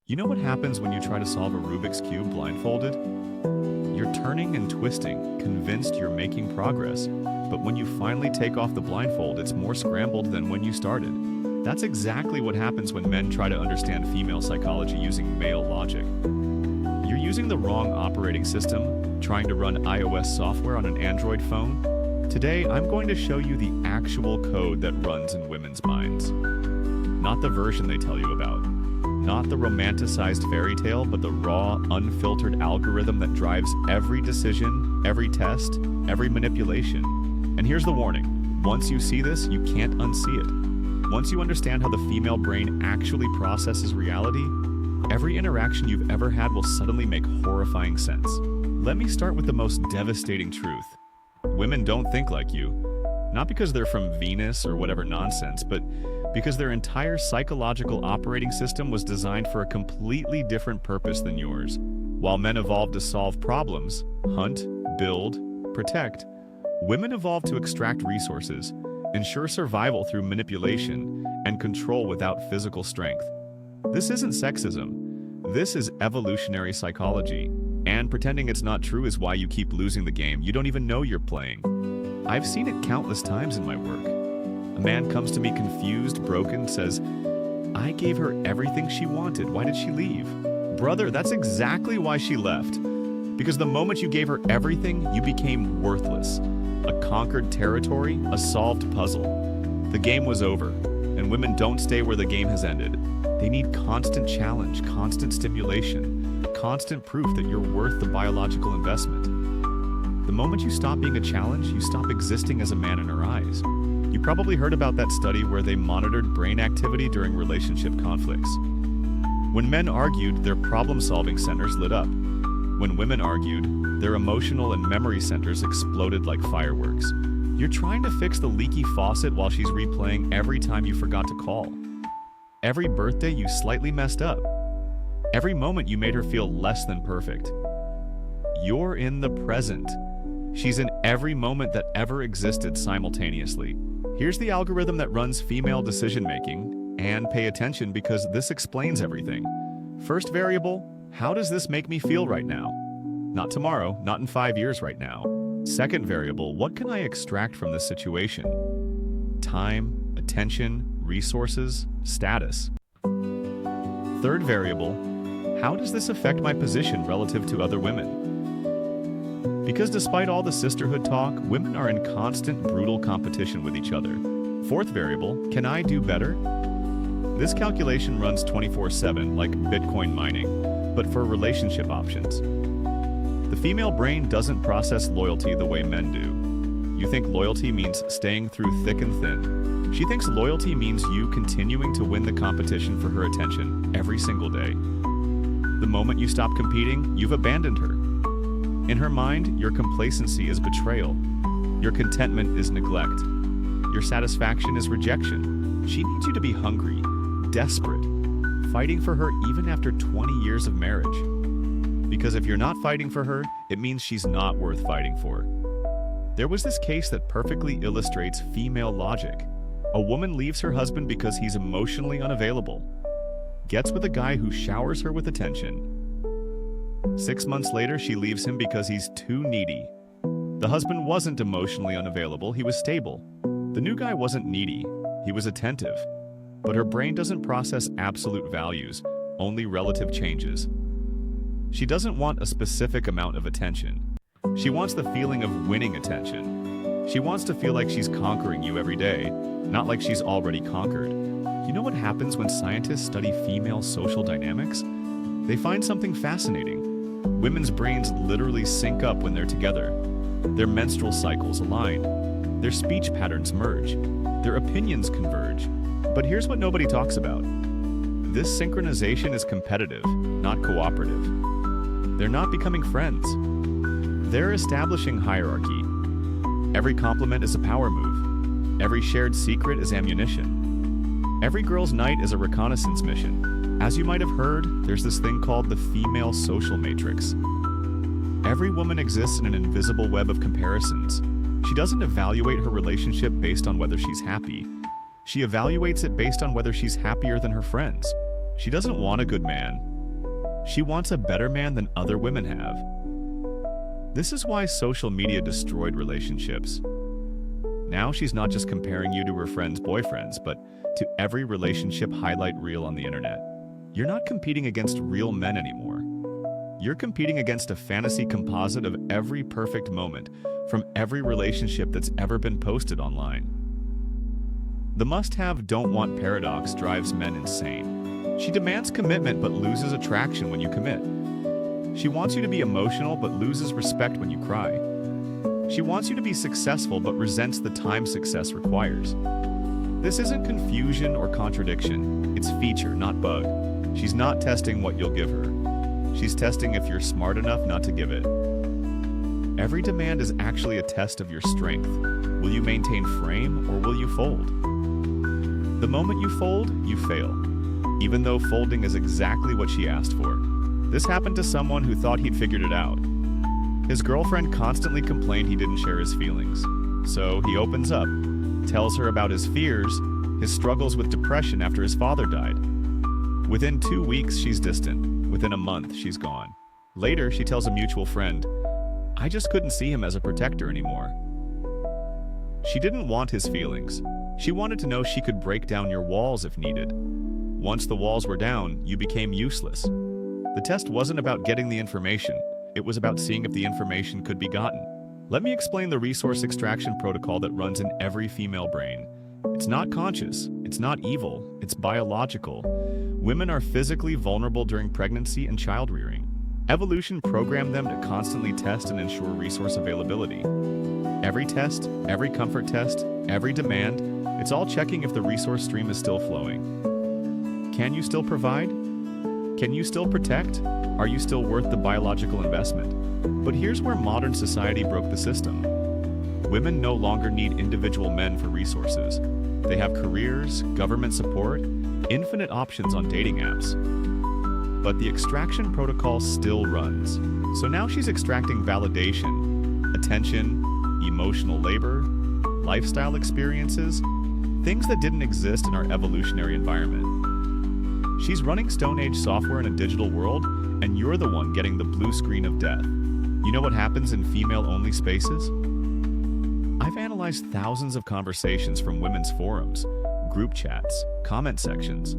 You know what happens when you try to solve a Rubik's Cube blindfolded? You're turning and twisting, convinced you're making progress. But when you finally take off the blindfold, it's more scrambled than when you started. That's exactly what happens when men try to understand female psychology using male logic. You're using the wrong operating system, trying to run iOS software on an Android phone. Today, I'm going to show you the actual code that runs in women's minds. Not the version they tell you about. Not the romanticized fairy tale, but the raw, unfiltered algorithm that drives every decision, every test, every manipulation. And here's the warning. Once you see this, you can't unsee it. Once you understand how the female brain actually processes reality, every interaction you've ever had will suddenly make horrifying sense. Let me start with the most devastating truth. Women don't think like you. Not because they're from Venus or whatever nonsense, but because their entire psychological operating system was designed for a completely different purpose than yours. While men evolved to solve problems, hunt, build, protect, women evolved to extract resources, ensure survival through manipulation, and control without physical strength. This isn't sexism. This is evolutionary psychology. And pretending it's not true is why you keep losing the game you don't even know you're playing. I've seen it countless times in my work. A man comes to me confused, broken, says, "I gave her everything she wanted. Why did she leave?" Brother, that's exactly why she left. Because the moment you gave her everything, you became worthless. A conquered territory, a solved puzzle. The game was over, and women don't stay where the game has ended. They need constant challenge, constant stimulation, constant proof that you're worth the biological investment. The moment you stop being a challenge, you stop existing as a man in her eyes. You probably heard about that study where they monitored brain activity during relationship conflicts. When men argued, their problem-solving centers lit up. When women argued, their emotional and memory centers exploded like fireworks. You're trying to fix the leaky faucet while she's replaying every time you forgot to call. Every birthday you slightly messed up. Every moment you made her feel less than perfect. You're in the present. She's in every moment that ever existed simultaneously. Here's the algorithm that runs female decision-making, and pay attention because this explains everything. First variable, how does this make me feel right now? Not tomorrow, not in 5 years right now. Second variable, what can I extract from this situation? Time, attention, resources, status. Third variable, how does this affect my position relative to other women? Because despite all the sisterhood talk, women are in constant, brutal competition with each other. Fourth variable, can I do better? This calculation runs 24/7 like Bitcoin mining, but for relationship options. The female brain doesn't process loyalty the way men do. You think loyalty means staying through thick and thin. She thinks loyalty means you continuing to win the competition for her attention every single day. The moment you stop competing, you've abandoned her. In her mind, your complacency is betrayal. Your contentment is neglect. Your satisfaction is rejection. She needs you to be hungry, desperate, fighting for her even after 20 years of marriage. Because if you're not fighting for her, it means she's not worth fighting for. There was this case that perfectly illustrates female logic. A woman leaves her husband because he's emotionally unavailable. Gets with a guy who showers her with attention. 6 months later, she leaves him because he's too needy. The husband wasn't emotionally unavailable, he was stable. The new guy wasn't needy, he was attentive. But her brain doesn't process absolute values, only relative changes. She doesn't want a specific amount of attention. She wants the feeling of winning attention. She wants to feel like she's conquering you every day, not like she's already conquered. You know what happens when scientists study female social dynamics? They find something fascinating. Women's brains literally sync up when they're together. Their menstrual cycles align. Their speech patterns merge. Their opinions converge. But here's what nobody talks about. This synchronization is competitive, not cooperative. They're not becoming friends. They're establishing hierarchy. Every compliment is a power move. Every shared secret is ammunition. Every girl's night is a reconnaissance mission. As you might have heard, there's this thing called the female social matrix. Every woman exists in an invisible web of comparisons. She doesn't evaluate her relationship based on whether she's happy. She evaluates it based on whether she's happier than her friends. She doesn't want a good man. She wants a better man than other women have. This is why social media destroyed relationships. Now she's not just comparing you to her friends' boyfriends, but to every relationship highlight reel on the internet. You're not competing against real men anymore. You're competing against a fantasy composite of every perfect moment from every relationship that's ever been posted online. The must-have, don't-want paradox drives men insane. She demands commitment but loses attraction when you commit. She wants you to be emotional but loses respect when you cry. She wants you to be successful but resents the time success requires. This isn't confusion or contradiction. It's feature, not bug. She's not testing what you'll give her. She's testing if you're smart enough not to give it. Every demand is actually a test of your strength. Will you maintain frame or will you fold? The moment you fold, you fail, even though folding is exactly what she asked for. This happened to someone who thought he'd figured it out. His girlfriend constantly complained he didn't share his feelings. So he opens up, tells her about his fears, his struggles with depression after his father died. Within 2 weeks, she's distant. Within a month, she's gone. Later, she tells a mutual friend, "I just couldn't see him as a protector anymore." She didn't want his feelings. She wanted to know she could break down your walls if needed. Once the walls were down, you became useless. The test wasn't about getting the information. It was about seeing if the information could be gotten. Let me explain the resource extraction protocol that runs in every female brain. It's not conscious. It's not evil. It's biological. Women are physically vulnerable during pregnancy and child rearing. Evolution programmed them to constantly test and ensure resource availability. Every test, every comfort test, every demand, it's all checking if the resource stream is still flowing. Can you still provide? Can you still protect? Are you still worth the biological investment? But here's where modern society broke the system. Women no longer need individual men for resources. They have careers, government support, infinite options on dating apps. But the extraction protocol still runs. So now she's extracting validation, attention, emotional labor, lifestyle experiences, things that didn't exist in our evolutionary environment. She's running Stone Age software in a digital world, and you're the one getting the blue screen of death. You know what happens in female-only spaces? I've analyzed thousands of conversations from women's forums, group chats, comment sections.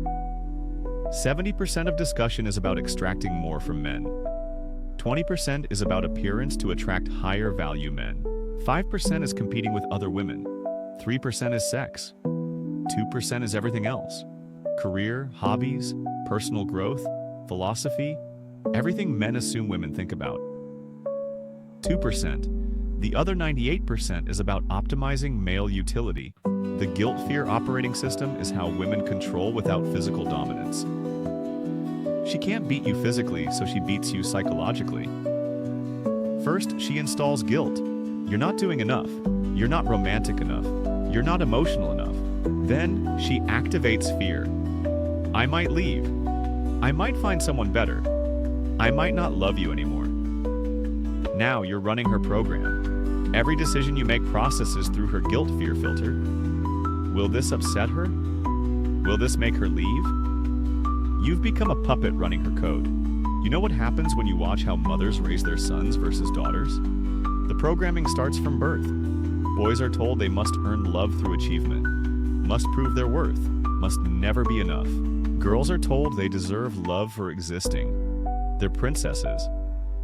70% of discussion is about extracting more from men. 20% is about appearance to attract higher value men. 5% is competing with other women. 3% is sex. 2% is everything else. Career, hobbies, personal growth, philosophy, everything men assume women think about. 2%. The other 98% is about optimizing male utility. The guilt-fear operating system is how women control without physical dominance. She can't beat you physically, so she beats you psychologically. First, she installs guilt. You're not doing enough. You're not romantic enough. You're not emotional enough. Then, she activates fear. I might leave. I might find someone better. I might not love you anymore. Now you're running her program. Every decision you make processes through her guilt-fear filter. Will this upset her? Will this make her leave? You've become a puppet running her code. You know what happens when you watch how mothers raise their sons versus daughters? The programming starts from birth. Boys are told they must earn love through achievement, must prove their worth, must never be enough. Girls are told they deserve love for existing. They're princesses.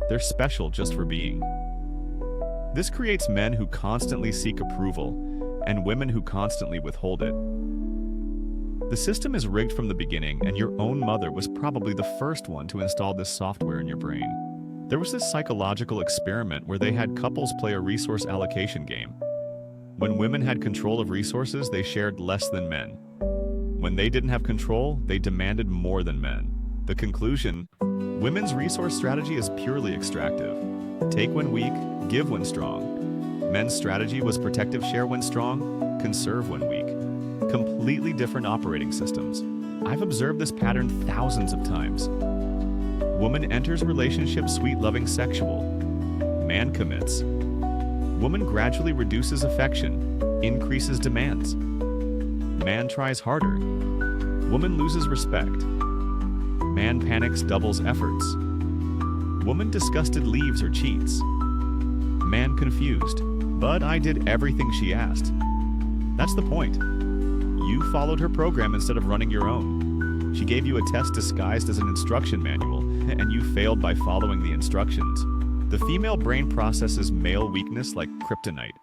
They're special just for being. This creates men who constantly seek approval and women who constantly withhold it. The system is rigged from the beginning, and your own mother was probably the first one to install this software in your brain. There was this psychological experiment where they had couples play a resource allocation game. When women had control of resources, they shared less than men. When they didn't have control, they demanded more than men. The conclusion: women's resource strategy is purely extractive. Take when weak, give when strong. Men's strategy was protective share when strong, conserve when weak. Completely different operating systems. I've observed this pattern thousands of times. Woman enters relationship sweet, loving, sexual. Man commits. Woman gradually reduces affection, increases demands. Man tries harder. Woman loses respect. Man panics, doubles efforts. Woman disgusted, leaves or cheats. Man confused, but I did everything she asked. That's the point. You followed her program instead of running your own. She gave you a test disguised as an instruction manual, and you failed by following the instructions. The female brain processes male weakness like kryptonite.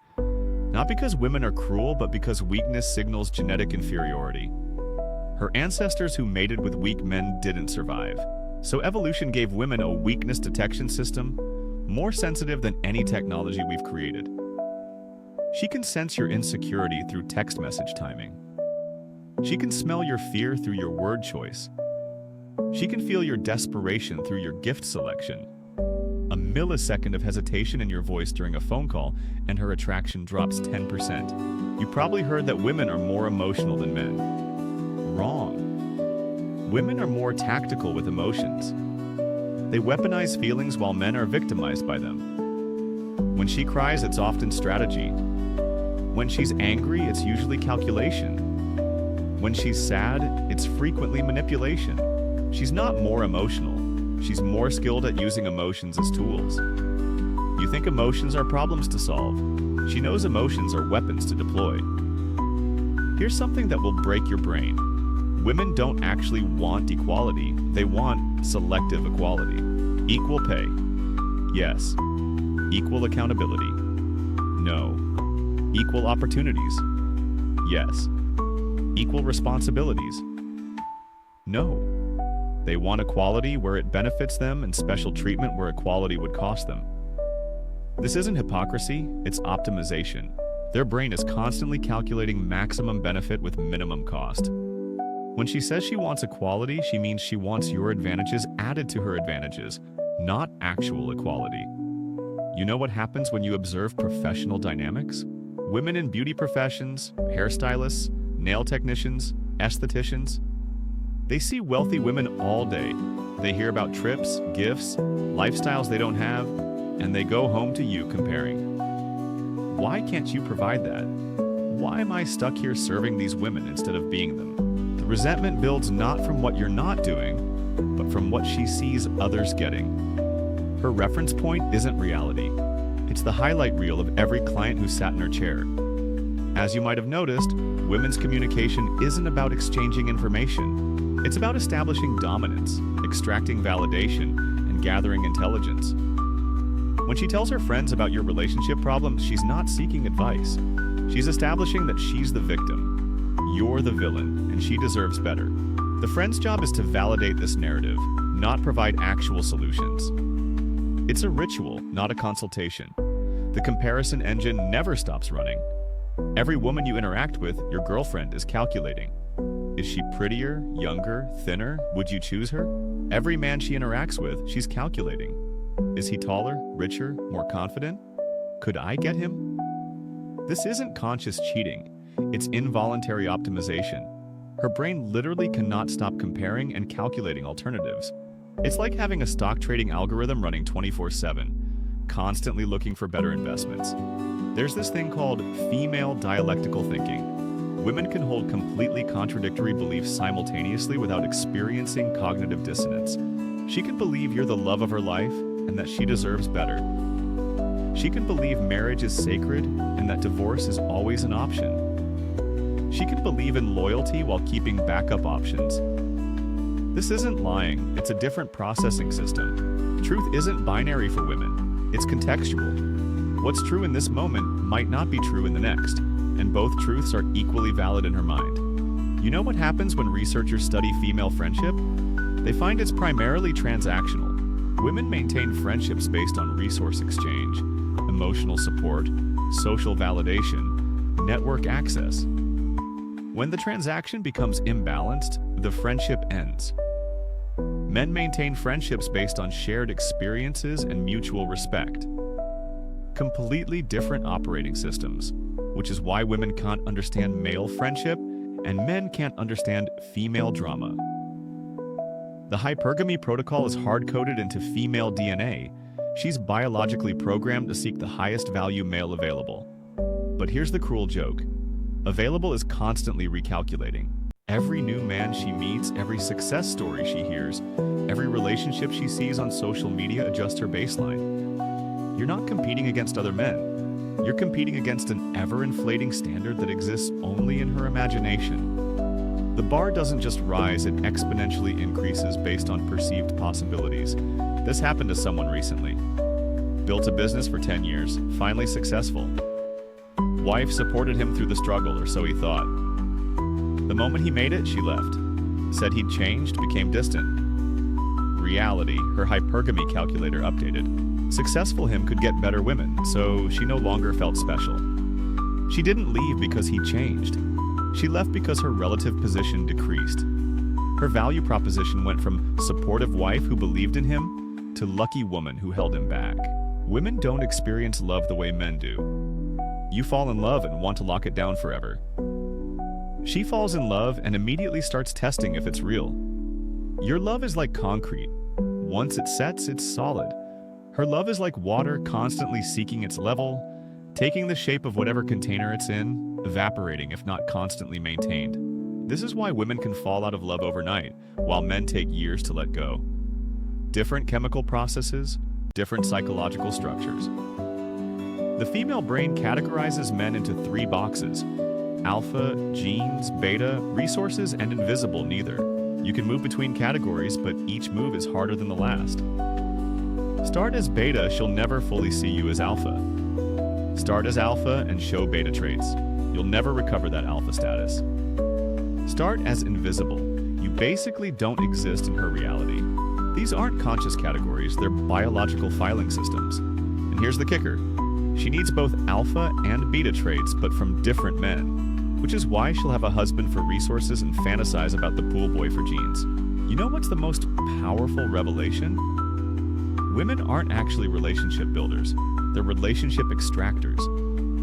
Not because women are cruel, but because weakness signals genetic inferiority. Her ancestors who mated with weak men didn't survive. So evolution gave women a weakness detection system more sensitive than any technology we've created. She can sense your insecurity through text message timing. She can smell your fear through your word choice. She can feel your desperation through your gift selection. A millisecond of hesitation in your voice during a phone call, and her attraction drops 10%. You probably heard that women are more emotional than men. Wrong. Women are more tactical with emotions. They weaponize feelings while men are victimized by them. When she cries, it's often strategy. When she's angry, it's usually calculation. When she's sad, it's frequently manipulation. She's not more emotional. She's more skilled at using emotions as tools. You think emotions are problems to solve. She knows emotions are weapons to deploy. Here's something that will break your brain. Women don't actually want equality. They want selective equality. Equal pay. Yes. Equal accountability. No. Equal opportunities. Yes. Equal responsibilities. No. They want equality where it benefits them and special treatment where equality would cost them. This isn't hypocrisy, it's optimization. Their brain is constantly calculating maximum benefit with minimum cost. When she says she wants equality, she means she wants your advantages added to her advantages, not actual equality. You know what happens when you observe professional dynamics? Women in beauty professions, hairstylists, nail technicians, estheticians, they see wealthy women all day. They hear about trips, gifts, lifestyles they don't have, and they go home to you comparing. Why can't you provide that? Why am I stuck here serving these women instead of being them? The resentment builds not from what you're not doing, but from what she sees others getting. Her reference point isn't reality. It's the highlight reel of every client who sat in her chair. As you might have noticed, women's communication isn't about exchanging information. It's about establishing dominance, extracting validation, and gathering intelligence. When she tells her friends about your relationship problems, she's not seeking advice. She's establishing that she's the victim. You're the villain, and she deserves better. The friend's job is to validate this narrative, not provide actual solutions. It's a ritual, not a consultation. The comparison engine never stops running. Every woman you interact with, your girlfriend is calculating. Is she prettier, younger, thinner? Would you choose her? Every man she interacts with, she's calculating. Is he taller, richer, more confident? Could I get him? This isn't conscious cheating. It's involuntary optimization. Her brain literally cannot stop comparing and calculating alternatives. It's like having a stock trading algorithm running 24/7, constantly looking for better investments. There's this thing called female dialectical thinking. Women can hold completely contradictory beliefs simultaneously without experiencing cognitive dissonance. She can believe you're the love of her life and that she deserves better. She can believe marriage is sacred and that divorce is always an option. She can believe in loyalty while keeping backup options. This isn't lying, it's a different processing system. Truth isn't binary for women, it's contextual. What's true in this moment might not be true in the next, and both truths are equally valid in her mind. You know what happens when researchers study female friendship? They find it's primarily transactional. Women maintain friendships based on resource exchange, emotional support, social validation, network access. When the transaction becomes imbalanced, the friendship ends. Men maintain friendships based on shared experiences and mutual respect. Completely different operating systems, which is why women can't understand male friendship and men can't understand female drama. The hypergamy protocol is hard-coded into female DNA. She's biologically programmed to seek the highest value male available. But here's the cruel joke. Available is constantly recalculating. Every new man she meets, every success story she hears, every relationship she sees on social media adjusts her baseline. You're not competing against other men. You're competing against an ever-inflating standard that exists only in her imagination. The bar doesn't just rise, it exponentially increases based on perceived possibilities. This happened to someone recently. Built a business for 10 years, finally successful. Wife supported him through the struggle, or so he thought. The moment he made it, she left. Said he'd changed, became distant. Reality, her hypergamy calculator updated. Successful him could get better women, so she no longer felt special. She didn't leave because he changed. She left because her relative position decreased. Her value proposition went from supportive wife who believed in him to lucky woman who held him back. Women don't experience love the way men do. You fall in love and want to lock it down forever. She falls in love and immediately starts testing if it's real. Your love is like concrete. Once it sets, it's solid. Her love is like water constantly seeking its level, taking the shape of whatever container it's in, evaporating if not constantly maintained. This is why women can fall out of love overnight, while men take years to let go. Different chemical processes, different psychological structures. The female brain categorizes men into 3 boxes: alpha, genes, beta, resources, and invisible neither. You can move between categories, but each move is harder than the last. Start as beta, she'll never fully see you as alpha. Start as alpha and show beta traits. You'll never recover that alpha status. Start as invisible. You basically don't exist in her reality. These aren't conscious categories, they're biological filing systems. And here's the kicker. She needs both alpha and beta traits, but from different men, which is why she'll have a husband for resources and fantasize about the pool boy for genes. You know what's the most powerful revelation? Women aren't actually relationship builders, they're relationship extractors.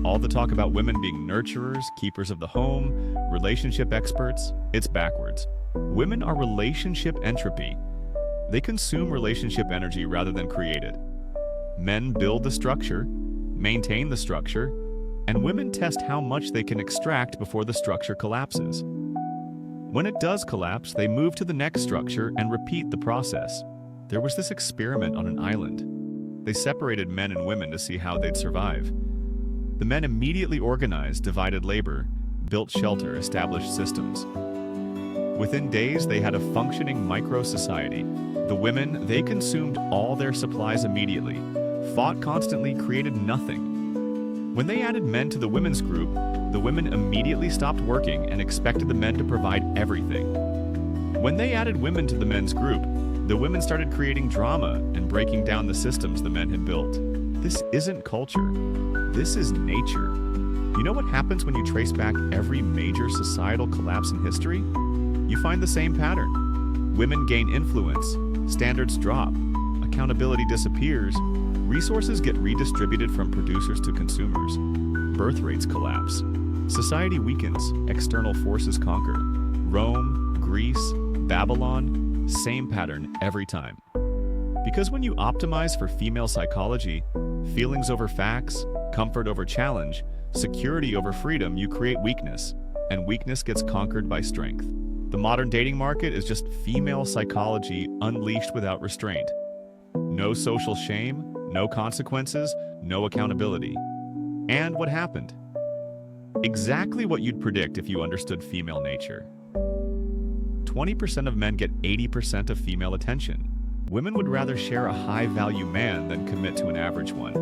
All the talk about women being nurturers, keepers of the home, relationship experts, it's backwards. Women are relationship entropy. They consume relationship energy rather than create it. Men build the structure, maintain the structure, and women test how much they can extract before the structure collapses. When it does collapse, they move to the next structure and repeat the process. There was this experiment on an island. They separated men and women to see how they'd survive. The men immediately organized, divided labor, built shelter, established systems. Within days, they had a functioning micro-society. The women, they consumed all their supplies immediately, fought constantly, created nothing. When they added men to the women's group, the women immediately stopped working and expected the men to provide everything. When they added women to the men's group, the women started creating drama and breaking down the systems the men had built. This isn't culture. This is nature. You know what happens when you trace back every major societal collapse in history? You find the same pattern. Women gain influence, standards drop, accountability disappears, resources get redistributed from producers to consumers, birth rates collapse, society weakens, external forces conquer. Rome, Greece, Babylon, same pattern every time. Because when you optimize for female psychology, feelings over facts, comfort over challenge, security over freedom, you create weakness, and weakness gets conquered by strength. The modern dating market is just female psychology unleashed without restraint. No social shame, no consequences, no accountability. And what happened? Exactly what you'd predict if you understood female nature. 20% of men get 80% of female attention. Women would rather share a high-value man than commit to an average one.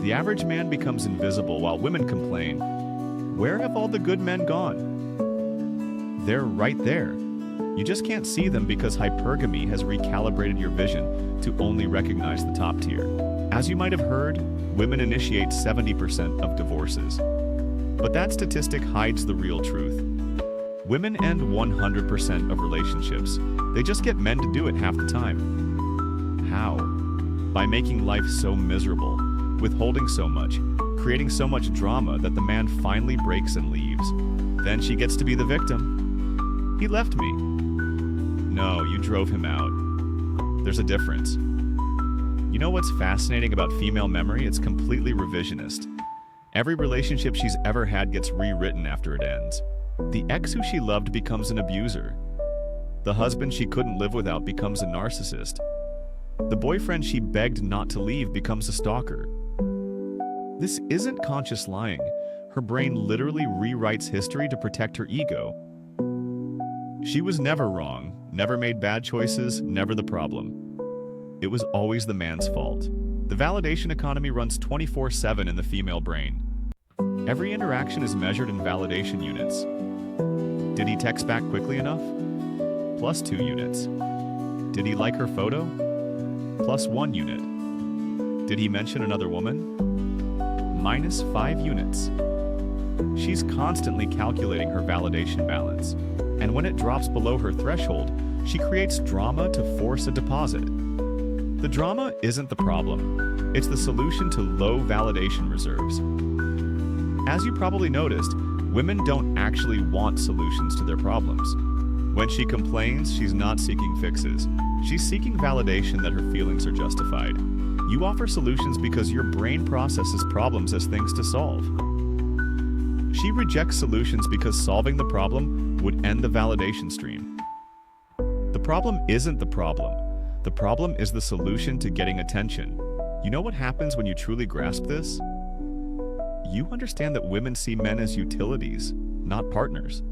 The average man becomes invisible while women complain, "Where have all the good men gone?" They're right there. You just can't see them because hypergamy has recalibrated your vision to only recognize the top tier. As you might have heard, women initiate 70% of divorces. But that statistic hides the real truth. Women end 100% of relationships. They just get men to do it half the time. How? By making life so miserable, withholding so much, creating so much drama that the man finally breaks and leaves. Then she gets to be the victim. "He left me." No, you drove him out. There's a difference. You know what's fascinating about female memory? It's completely revisionist. Every relationship she's ever had gets rewritten after it ends. The ex who she loved becomes an abuser. The husband she couldn't live without becomes a narcissist. The boyfriend she begged not to leave becomes a stalker. This isn't conscious lying. Her brain literally rewrites history to protect her ego. She was never wrong, never made bad choices, never the problem. It was always the man's fault. The validation economy runs 24/7 in the female brain. Every interaction is measured in validation units. Did he text back quickly enough? +2 units. Did he like her photo? +1 unit. Did he mention another woman? -5 units. She's constantly calculating her validation balance, and when it drops below her threshold, she creates drama to force a deposit. The drama isn't the problem. It's the solution to low validation reserves. As you probably noticed, women don't actually want solutions to their problems. When she complains, she's not seeking fixes. She's seeking validation that her feelings are justified. You offer solutions because your brain processes problems as things to solve. She rejects solutions because solving the problem would end the validation stream. The problem isn't the problem. The problem is the solution to getting attention. You know what happens when you truly grasp this? You understand that women see men as utilities, not partners.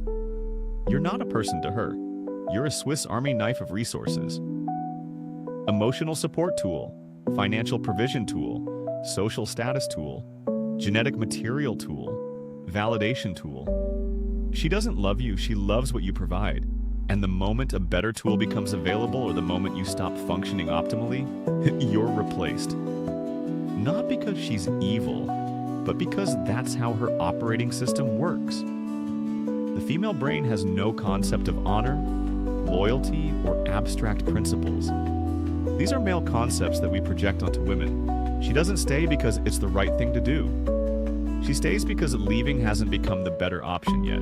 You're not a person to her. You're a Swiss Army knife of resources. Emotional support tool, financial provision tool, social status tool, genetic material tool, validation tool. She doesn't love you, she loves what you provide. And the moment a better tool becomes available or the moment you stop functioning optimally, you're replaced. Not because she's evil, but because that's how her operating system works. The female brain has no concept of honor, loyalty, or abstract principles. These are male concepts that we project onto women. She doesn't stay because it's the right thing to do. She stays because leaving hasn't become the better option yet.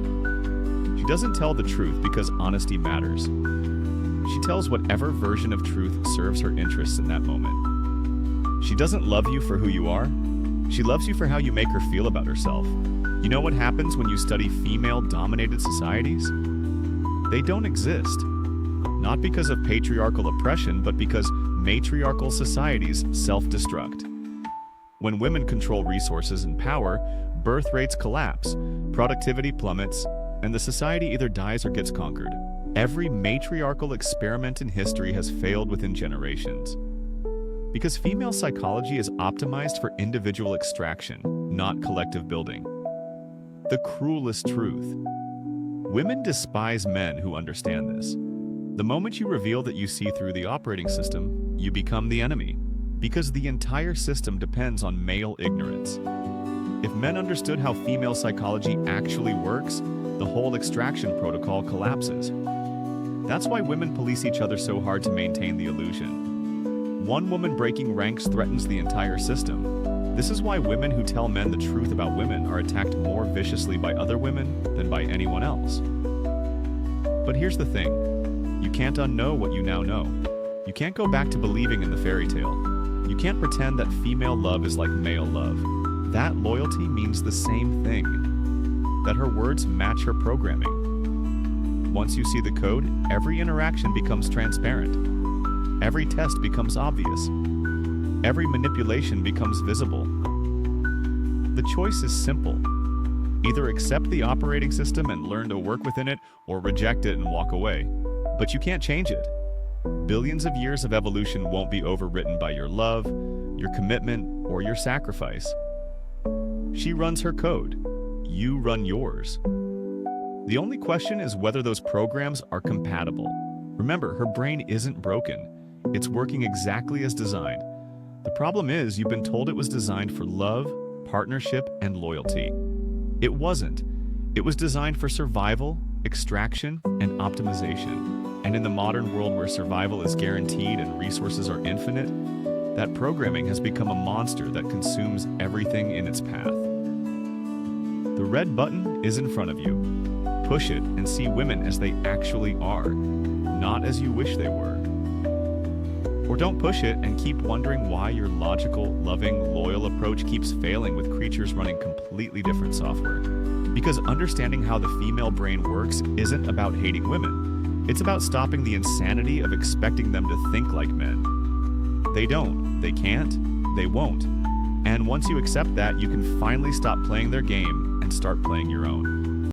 She doesn't tell the truth because honesty matters. She tells whatever version of truth serves her interests in that moment. She doesn't love you for who you are. She loves you for how you make her feel about herself. You know what happens when you study female-dominated societies? They don't exist. Not because of patriarchal oppression, but because matriarchal societies self-destruct. When women control resources and power, birth rates collapse, productivity plummets, and the society either dies or gets conquered. Every matriarchal experiment in history has failed within generations. Because female psychology is optimized for individual extraction, not collective building. The cruelest truth. Women despise men who understand this. The moment you reveal that you see through the operating system, you become the enemy. Because the entire system depends on male ignorance. If men understood how female psychology actually works, the whole extraction protocol collapses. That's why women police each other so hard to maintain the illusion. One woman breaking ranks threatens the entire system. This is why women who tell men the truth about women are attacked more viciously by other women than by anyone else. But here's the thing. You can't unknow what you now know. You can't go back to believing in the fairy tale. You can't pretend that female love is like male love. That loyalty means the same thing. That her words match her programming. Once you see the code, every interaction becomes transparent. Every test becomes obvious. Every manipulation becomes visible. The choice is simple. Either accept the operating system and learn to work within it, or reject it and walk away. But you can't change it. Billions of years of evolution won't be overwritten by your love, your commitment, or your sacrifice. She runs her code. You run yours. The only question is whether those programs are compatible. Remember, her brain isn't broken. It's working exactly as designed. The problem is, you've been told it was designed for love, partnership, and loyalty. It wasn't. It was designed for survival, extraction, and optimization. And in the modern world where survival is guaranteed and resources are infinite, that programming has become a monster that consumes everything in its path. The red button is in front of you. Push it and see women as they actually are, not as you wish they were. Or don't push it and keep wondering why your logical, loving, loyal approach keeps failing with creatures running completely different software. Because understanding how the female brain works isn't about hating women. It's about stopping the insanity of expecting them to think like men. They don't, they can't, they won't. And once you accept that, you can finally stop playing their game and start playing your own.